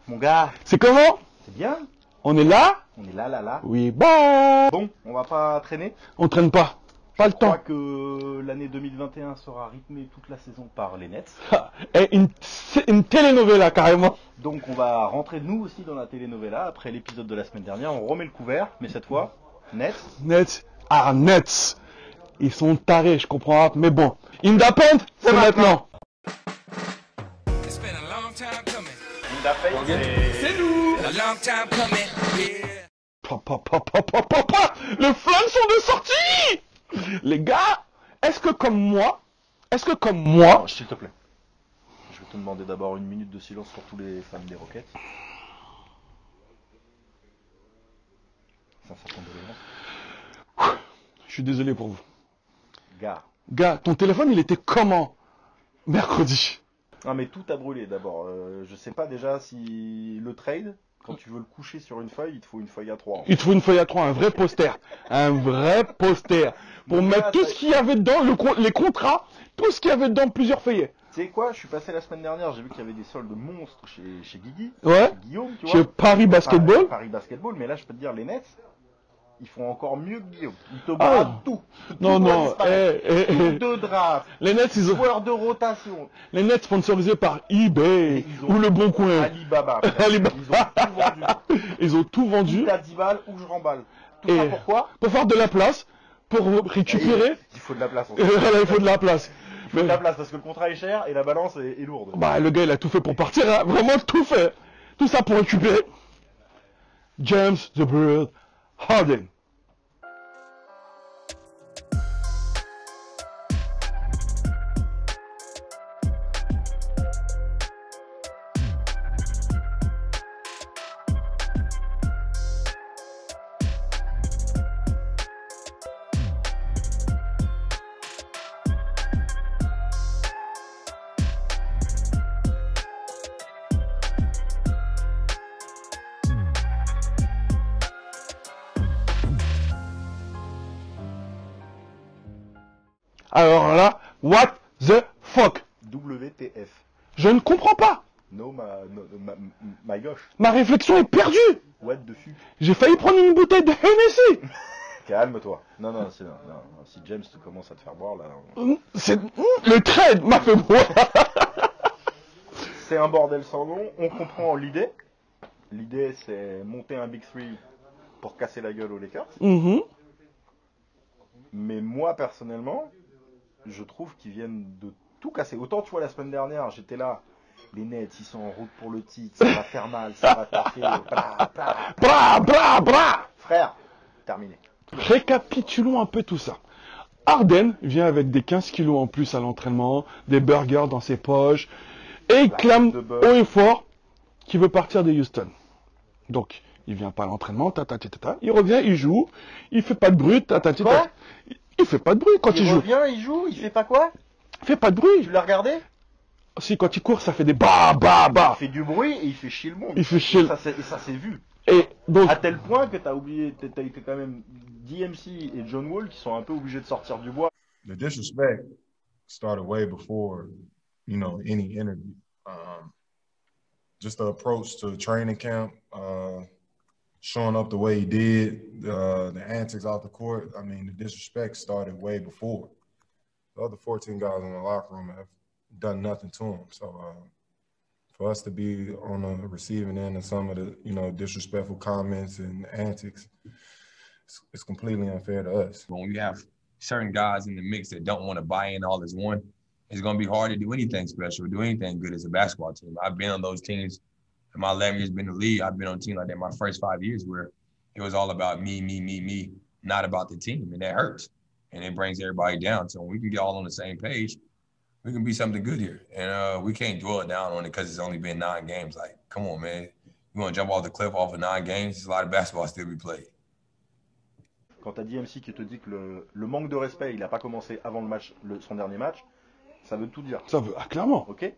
Mon gars, C'est comment? c'est bien. On est là? On est là. Oui, bah. Bon, on va pas traîner. On traîne pas. Pas le Je crois temps. que l'année 2021 sera rythmée toute la saison par les Nets. Et une telenovela carrément. Donc on va rentrer nous aussi dans la telenovela. Après l'épisode de la semaine dernière, on remet le couvert, mais cette fois, Nets. Nets. Ah, Nets. Ils sont tarés, je comprends pas. Mais bon. Independent, c'est maintenant. It's been a long time coming. C'est nous. A long time coming. Yeah. Le flingue sont de sortie. Les gars, est-ce que comme moi, Non, s'il te plaît. Je vais te demander d'abord une minute de silence pour tous les fans des Rockets. C'est un certain doléance. je suis désolé pour vous. Gars. Gars, ton téléphone, il était comment mercredi? Non mais tout a brûlé d'abord. Je sais pas déjà si le trade, quand tu veux le coucher sur une feuille, il te faut une feuille A3. En fait. Il te faut une feuille A3, un vrai poster. Un vrai poster. Pour Mon mettre gars, tout ça- ce qu'il y avait dedans, les contrats, tout ce qu'il y avait dedans, plusieurs feuillets. Tu sais quoi, je suis passé la semaine dernière, j'ai vu qu'il y avait des soldes monstres chez Guigui, Ouais. chez Guillaume, tu Chez vois. Paris Basketball. Paris Basketball, mais là je peux te dire, les Nets, ils font encore mieux que Guillaume. Ils te Ah. bradent tout. Non, Tout doit non, disparaître. eh. Tout de draft, Les Nets, joueurs de rotation, les Nets sponsorisés par eBay Ils ont- ou Le Bon Coin. Alibaba. frère. Alibaba. Ils ont tout vendu. Ils ont tout vendu Tout à 10 balles ou je remballe. Tout Et- ça pourquoi pour faire de la place, pour récupérer. Il faut de la place. Voilà, il faut de la place. Il faut de la place parce que le contrat est cher et la balance est lourde. Bah, le gars, il a tout fait pour partir, hein. Vraiment tout fait. Tout ça pour récupérer James the Bird Harden. Alors là, what the fuck? WTF. Je ne comprends pas. No, my gosh. Ma réflexion est perdue. What the fuck. J'ai failli prendre une bouteille de Hennessy. Calme-toi. Non, c'est non. Si James commence à te faire boire là. C'est le trade m'a fait boire. C'est un bordel sans nom. On comprend l'idée. L'idée c'est monter un Big Three pour casser la gueule aux Lakers. Mhm. Mais moi personnellement, je trouve qu'ils viennent de tout casser. Autant tu vois la semaine dernière, j'étais là. Les Nets, ils sont en route pour le titre, ça va faire mal, ça va taper. Bra. Frère, terminé. Récapitulons un peu tout ça. Harden vient avec des 15 kilos en plus à l'entraînement, des burgers dans ses poches, et il clame de beurre. haut et fort qu'il veut partir de Houston. Donc, il vient pas à l'entraînement, il revient, il joue, il fait pas de bruit, Quoi Il fait pas de bruit quand il joue. revient, il joue, il fait pas quoi? Il fait pas de bruit. Tu l'as regardé? Si, quand il court, ça fait des bah. Il fait du bruit et il fait chier le monde. Il fait chier. Et ça s'est vu. Et donc, À tel point que t'as oublié, t'as été quand même DMC et John Wall qui sont un peu obligés de sortir du bois. The disrespect started way before, any interview. Just the approach to training camp, showing up the way he did, the antics off the court. I mean, the disrespect started way before. The other 14 guys in the locker room have done nothing to him. So for us to be on the receiving end of some of the, disrespectful comments and antics, it's completely unfair to us. When you have certain guys in the mix that don't want to buy in all as one, it's going to be hard to do anything special, do anything good as a basketball team. I've been on those teams in my 11 years been in the league. I've been on a team like that my first 5 years where it was all about me, not about the team. And that hurts. And it brings everybody down. So when we can get all on the same page, we can be something good here. And we can't dwell down on it because it's only been 9 games. Like, come on, man. You want to jump off the cliff off of 9 games? There's a lot of basketball still be played. Quand t'as DMC qui te dit que le manque de respect, il n'a pas commencé avant le match, son dernier match, ça veut tout dire. ça veut, clairement. Ok.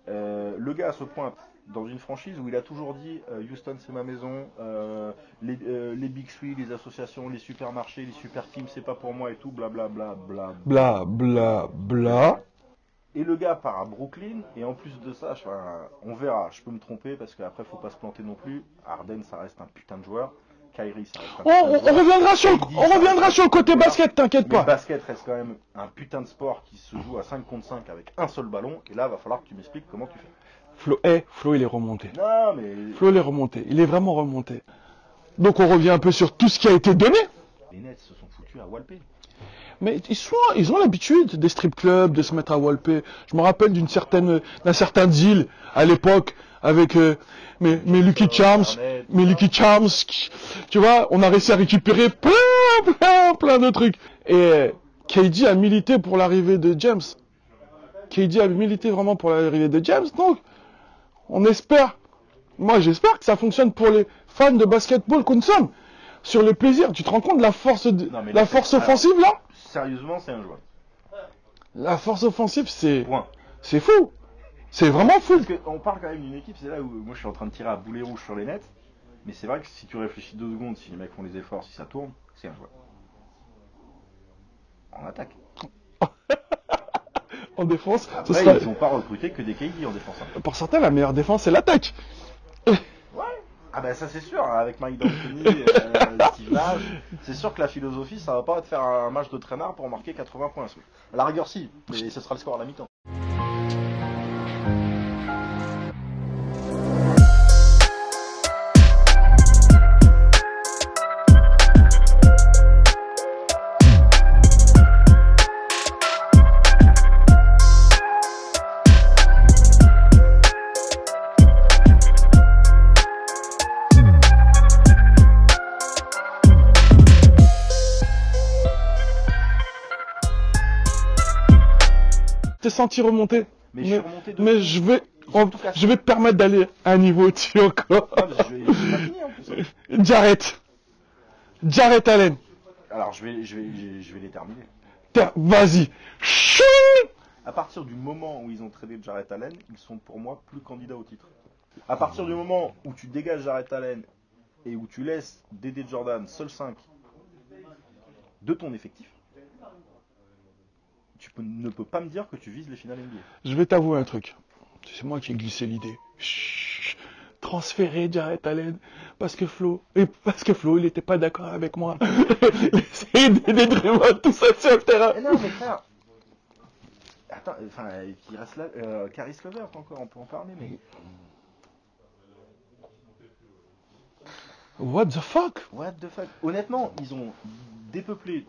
Le gars se pointe dans une franchise où il a toujours dit Houston c'est ma maison, les Big Three, les associations, les supermarchés, les super teams c'est pas pour moi et tout, blablabla. Bla. Et le gars part à Brooklyn, et en plus de ça, on verra, je peux me tromper, parce qu'après, faut pas se planter non plus. Harden, ça reste un putain de joueur. Kyrie, ça reste un putain de On joueur. reviendra sur KD, ça reste un le côté putain de joueur. basket, t'inquiète Mais le pas. basket reste quand même un putain de sport qui se joue à 5 contre 5 avec un seul ballon, et là, va falloir que tu m'expliques comment tu fais. Flo, il est remonté. Non, mais Flo, il est remonté. Il est vraiment remonté. Donc on revient un peu sur tout ce qui a été donné. les Nets se sont foutus à walper. Mais ils ont l'habitude des strip clubs, de se mettre à walper. Je me rappelle d'un certain deal à l'époque avec mes Lucky Charms, tu vois, on a réussi à récupérer plein de trucs. Et KD a milité pour l'arrivée de James. KD a milité vraiment pour l'arrivée de James, donc on espère. Moi, j'espère que ça fonctionne pour les fans de basketball qu'on sommes. Sur le plaisir, tu te rends compte de la force, offensive là? Sérieusement, c'est un joueur. La force offensive, c'est Point. fou. C'est vraiment fou. Parce qu'on parle quand même d'une équipe, c'est là où moi je suis en train de tirer à boulet rouge sur les Nets. Mais c'est vrai que si tu réfléchis 2 secondes, si les mecs font les efforts, si ça tourne, c'est un joueur. En attaque. En défense, Après, ils n'ont pas recruté que des KD en défense. Pour certains, la meilleure défense, c'est l'attaque. Ouais. Ah ben ça c'est sûr, hein, avec Mike D'Antoni, Steve Nash, c'est sûr que la philosophie, ça va pas te faire un match de traînard pour marquer 80 points. À la rigueur si, mais ce sera le score à la mi-temps. T'es senti remonter. Mais je suis remonté de Mais fou. je vais Ils ont tout cassé. te permettre d'aller à un niveau au-dessus encore. Ah, mais j'ai pas fini en plus. Jarrett Allen. Alors je vais les terminer. Vas-y. Chut. À partir du moment où ils ont tradé Jarrett Allen, ils sont pour moi plus candidats au titre. À partir du moment où tu dégages Jarrett Allen et où tu laisses Dédé Jordan seul 5 de ton effectif, ne peux pas me dire que tu vises les finales NBA. Je vais t'avouer un truc. C'est moi qui ai glissé l'idée. Chut. Transférer Jarrett Allen parce que Flo, il n'était pas d'accord avec moi. Essayer d'aider Draymond tout ça sur le terrain. Mais non, mais frère. Attends, enfin, il reste là. Caris Levert encore, on peut en parler, mais. What the fuck? What the fuck? Honnêtement, ils ont dépeuplé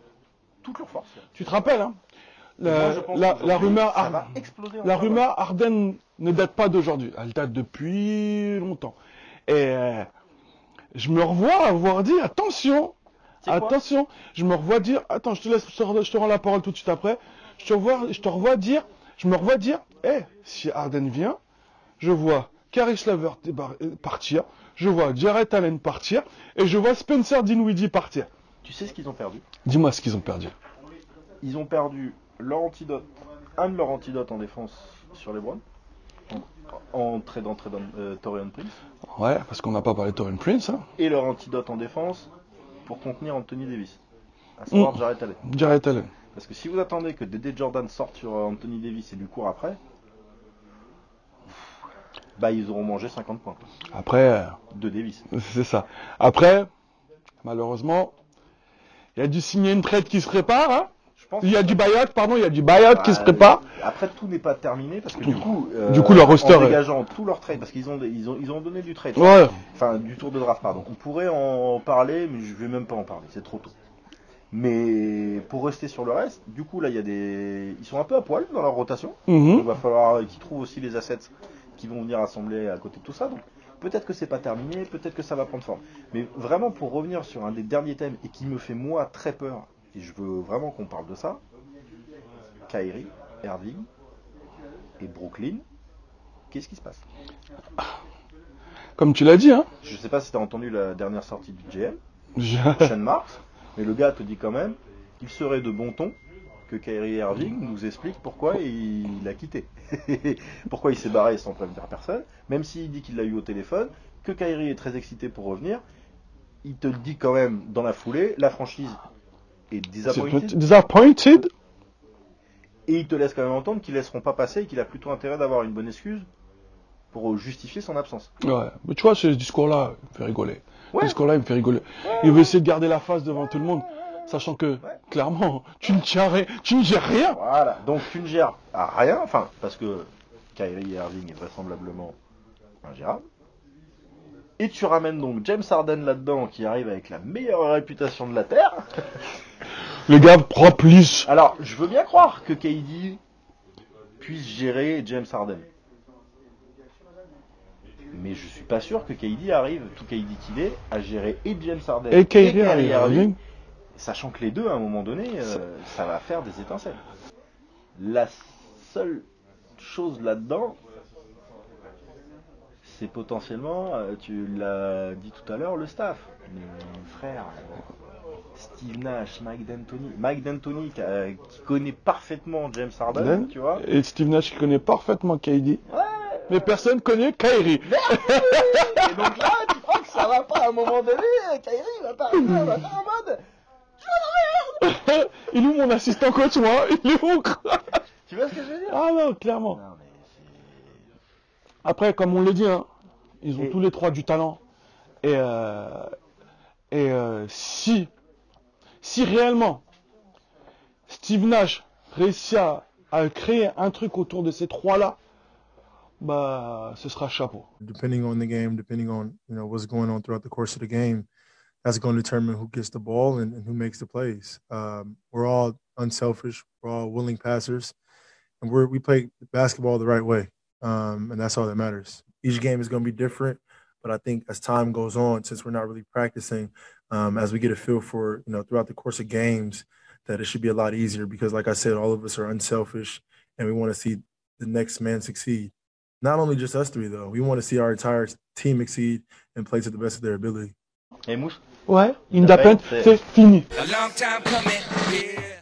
toutes leurs forces. Tu te rappelles, hein? Moi, je pense La qu'aujourd'hui, rumeur, ça va exploser. la encore. rumeur Harden ne date pas d'aujourd'hui. Elle date depuis longtemps. Et je me revois avoir dit attention, C'est quoi attention. Je me revois dire attends, je te rends la parole tout de suite après. Je me revois dire, si Harden vient, je vois Caris Levert partir, je vois Jarrett Allen partir et je vois Spencer Dinwiddie partir. Tu sais ce qu'ils ont perdu? Dis-moi ce qu'ils ont perdu. Ils ont perdu leur antidote, un de leurs antidotes en défense sur les Browns, en tradant Taurean Prince, Ouais, parce qu'on n'a pas parlé de Taurean Prince, hein. et leur antidote en défense pour contenir Anthony Davis, à savoir Jarrett Allen. Jarrett Allen. Parce que si vous attendez que Dédé Jordan sorte sur Anthony Davis et lui court après, bah ils auront mangé 50 points Après, de Davis. c'est ça. Après, malheureusement, il y a dû signer une trade qui se prépare, hein. Je pense Il y a que- du buyout qui se prépare. Après, tout n'est pas terminé parce que du coup, leur roster en est- dégageant tout leur trade, parce qu'ils ont donné du trade, Ouais. enfin du tour de draft, pardon. On pourrait en parler, mais je vais même pas en parler, c'est trop tôt. Mais pour rester sur le reste, du coup là, ils sont un peu à poil dans leur rotation. Mhm. Il va falloir qu'ils trouvent aussi les assets qui vont venir assembler à côté de tout ça. Donc peut-être que c'est pas terminé, peut-être que ça va prendre forme. Mais vraiment pour revenir sur un des derniers thèmes et qui me fait moi très peur, et je veux vraiment qu'on parle de ça, Kyrie, Irving et Brooklyn, qu'est-ce qui se passe? Comme tu l'as dit, hein. Je sais pas si tu as entendu la dernière sortie du GM, Je- Sean Marks, mais le gars te dit quand même qu'il serait de bon ton que Kyrie Irving nous explique pourquoi il a quitté. Pourquoi il s'est barré sans prévenir personne, même s'il dit qu'il l'a eu au téléphone, que Kyrie est très excité pour revenir. Il te le dit quand même dans la foulée, la franchise est disappointed. Disappointed. Et ils te laissent quand même entendre qu'ils laisseront pas passer et qu'il a plutôt intérêt d'avoir une bonne excuse pour justifier son absence. Ouais, mais tu vois, ce discours-là, il me fait rigoler. Ouais. Ce discours-là, il me fait rigoler. Il veut essayer de garder la face devant tout le monde, sachant que, clairement, tu ne gères rien. Voilà, donc tu ne gères à rien, enfin, parce que Kyrie Irving est vraisemblablement ingérable. Et tu ramènes donc James Harden là-dedans, qui arrive avec la meilleure réputation de la Terre. Le gars prend plus. Alors, je veux bien croire que KD puisse gérer James Harden. Mais je suis pas sûr que KD arrive, tout KD qu'il est, à gérer et James Harden Et Kyrie Irving, Irving. sachant que les deux, à un moment donné, ça va faire des étincelles. La seule chose là-dedans, c'est potentiellement, tu l'as dit tout à l'heure, le staff. Mais frère, Steve Nash, Mike D'Antoni qui connaît parfaitement James Harden, tu vois. Et Steve Nash qui connaît parfaitement KD. Ouais. Mais personne connaît Kyrie. Et donc là, tu crois que ça va pas à un moment donné, Kyrie va pas arriver, va faire en mode. Il est où mon assistant coach, moi? Il est où? Tu vois ce que je veux dire? Ah non, clairement. Non, mais c'est... Après, comme on l'a dit, hein, ils ont Et- tous les trois du talent. Et si réellement Steve Nash réussit à créer un truc autour de ces trois-là, bah, ce sera chapeau. Depending on the game, depending on what's going on throughout the course of the game, that's going to determine who gets the ball and who makes the plays. We're all unselfish. We're all willing passers, and we play basketball the right way, and that's all that matters. Each game is going to be different, but I think as time goes on, since we're not really practicing, as we get a feel for throughout the course of games, that it should be a lot easier because, like I said, all of us are unselfish, and we want to see the next man succeed. Not only just us three, though. We want to see our entire team exceed and play to the best of their ability. Et Mousse? Ouais, Independent, c'est fini. A long time coming, yeah.